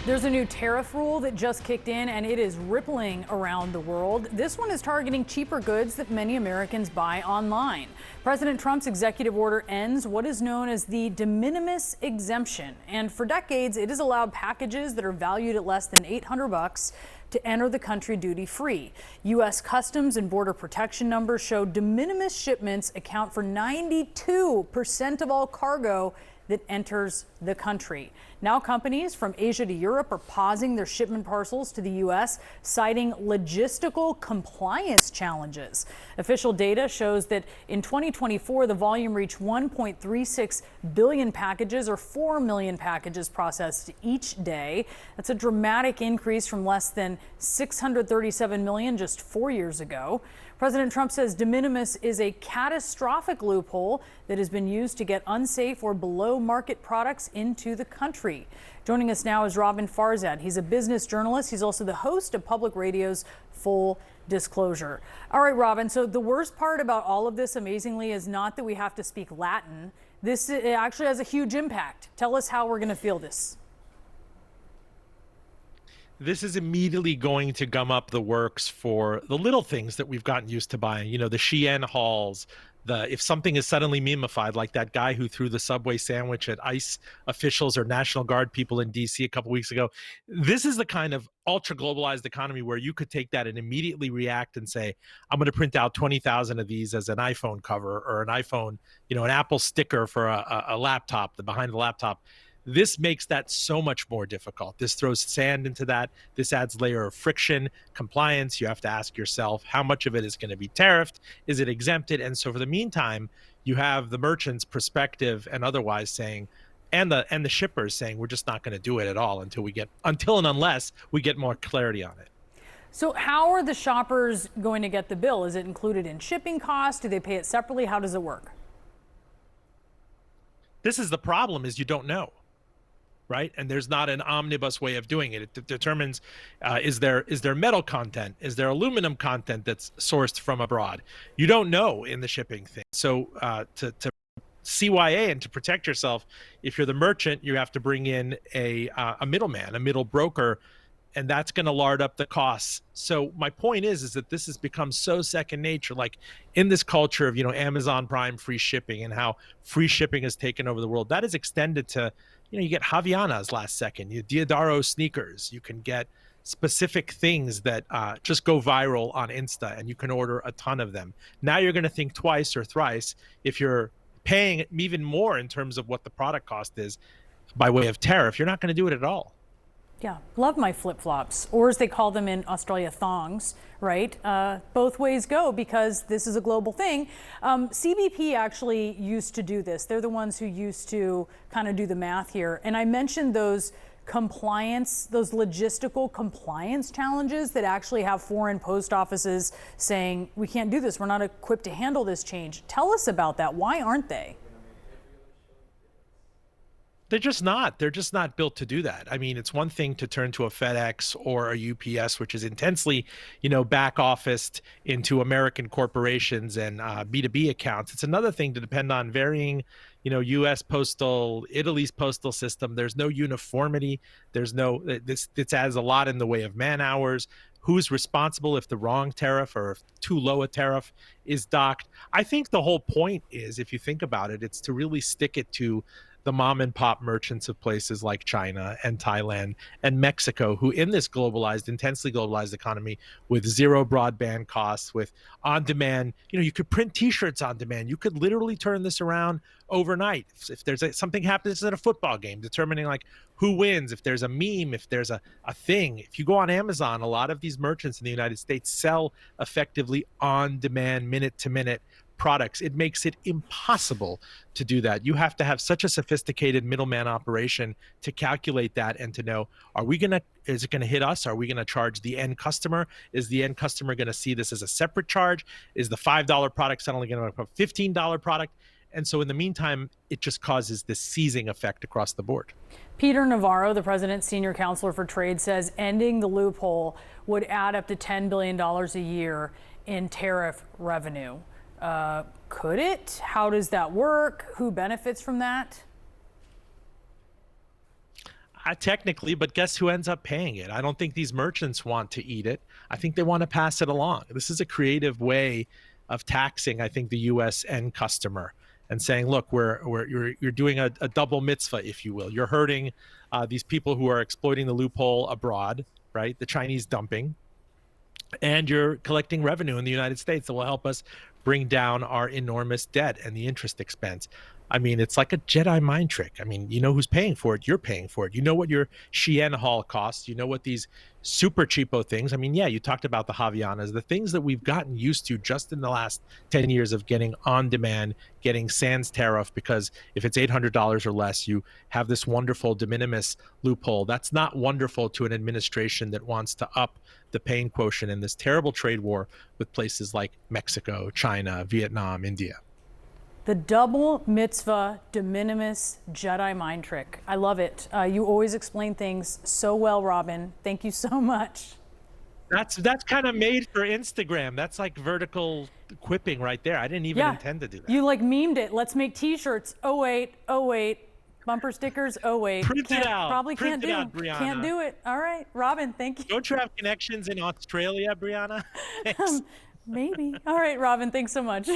There's a new tariff rule that just kicked in and it is rippling around the world. This one is targeting cheaper goods that many Americans buy online. President Trump's executive order ends what is known as the de minimis exemption. And for decades, it has allowed packages that are valued at less than $800 to enter the country duty free. U.S. Customs and Border Protection numbers show de minimis shipments account for 92% of all cargo that enters the country. Now companies from Asia to Europe are pausing their shipment parcels to the U.S., citing logistical compliance challenges. Official data shows that in 2024, the volume reached 1.36 billion packages, or 4 million packages processed each day. That's a dramatic increase from less than 637 million just 4 years ago. President Trump says de minimis is a catastrophic loophole that has been used to get unsafe or below market products into the country. Joining us now is Robin Farzad. He's a business journalist. He's also the host of Public Radio's Full Disclosure. All right, Robin, so the worst part about all of this, amazingly, is not that we have to speak Latin. This actually has a huge impact. Tell us how we're going to feel this. This is immediately going to gum up the works for the little things that we've gotten used to buying. You know, the Shein hauls, if something is suddenly memeified, like that guy who threw the Subway sandwich at ICE officials or National Guard people in DC a couple weeks ago. This is the kind of ultra globalized economy where you could take that and immediately react and say, I'm going to print out 20,000 of these as an iPhone cover or an iPhone, an Apple sticker for a laptop, behind the laptop. This makes that so much more difficult. This throws sand into that. This adds layer of friction, compliance. You have to ask yourself, how much of it is going to be tariffed? Is it exempted? And so for the meantime, you have the merchants, prospective and otherwise, saying, and the shippers saying, we're just not going to do it at all until and unless we get more clarity on it. So how are the shoppers going to get the bill? Is it included in shipping costs? Do they pay it separately? How does it work? This is the problem, is you don't know. Right? And there's not an omnibus way of doing it. It determines, is there metal content? Is there aluminum content that's sourced from abroad? You don't know in the shipping thing. So to CYA and to protect yourself, if you're the merchant, you have to bring in a middleman, a middle broker, and that's going to lard up the costs. So my point is that this has become so second nature, like in this culture of, Amazon Prime free shipping and how free shipping has taken over the world. That is extended to, you get Havaianas last second, Diodoro sneakers. You can get specific things that just go viral on Insta, and you can order a ton of them. Now you're going to think twice or thrice if you're paying even more in terms of what the product cost is by way of tariff. You're not going to do it at all. Yeah, love my flip-flops, or as they call them in Australia, thongs, right? Both ways go, because this is a global thing. CBP actually used to do this. They're the ones who used to kind of do the math here. And I mentioned those logistical compliance challenges that actually have foreign post offices saying, we can't do this. We're not equipped to handle this change. Tell us about that. Why aren't they? They're just not built to do that. I mean, it's one thing to turn to a FedEx or a UPS, which is intensely, back officed into American corporations and B2B accounts. It's another thing to depend on varying, U.S. postal, Italy's postal system. There's no uniformity. This adds a lot in the way of man hours. Who's responsible if the wrong tariff or if too low a tariff is docked? I think the whole point is, if you think about it, it's to really stick it to the mom and pop merchants of places like China and Thailand and Mexico, who in this intensely globalized economy with zero broadband costs, with on demand, you could print t-shirts on demand. You could literally turn this around overnight. If there's something happens at a football game, determining like who wins, if there's a meme, if there's a thing. If you go on Amazon, a lot of these merchants in the United States sell effectively on demand, minute to minute products. It makes it impossible to do that. You have to have such a sophisticated middleman operation to calculate that and to know, is it going to hit us? Are we going to charge the end customer? Is the end customer going to see this as a separate charge? Is the $5 product suddenly going to become a $15 product? And so in the meantime, it just causes this seizing effect across the board. Peter Navarro, the president's senior counselor for trade, says ending the loophole would add up to $10 billion a year in tariff revenue. Could it? How does that work? Who benefits from that? Technically, but guess who ends up paying it? I don't think these merchants want to eat it. I think they want to pass it along. This is a creative way of taxing, I think, the U.S. end customer and saying, look, you're doing a double mitzvah, if you will. You're hurting these people who are exploiting the loophole abroad, right? The Chinese dumping, and you're collecting revenue in the United States that will help us bring down our enormous debt and the interest expense. I mean, it's like a Jedi mind trick. I mean, you know who's paying for it? You're paying for it. You know what your Shein haul costs. You know what these super cheapo things. I mean, yeah, you talked about the Javianas, the things that we've gotten used to just in the last 10 years of getting on demand, getting sans tariff, because if it's $800 or less, you have this wonderful de minimis loophole. That's not wonderful to an administration that wants to up the pain quotient in this terrible trade war with places like Mexico, China, Vietnam, India. The double mitzvah de minimis Jedi mind trick. I love it. You always explain things so well, Robin. Thank you so much. That's kind of made for Instagram. That's like vertical quipping right there. I didn't even intend to do that. You like memed it. Let's make T-shirts. Oh wait. Bumper stickers. Oh wait. Print it out. Probably Print can't it do. out, Brianna. Can't do it. All right, Robin. Thank you. Don't you have connections in Australia, Brianna? Thanks. Maybe. All right, Robin. Thanks so much.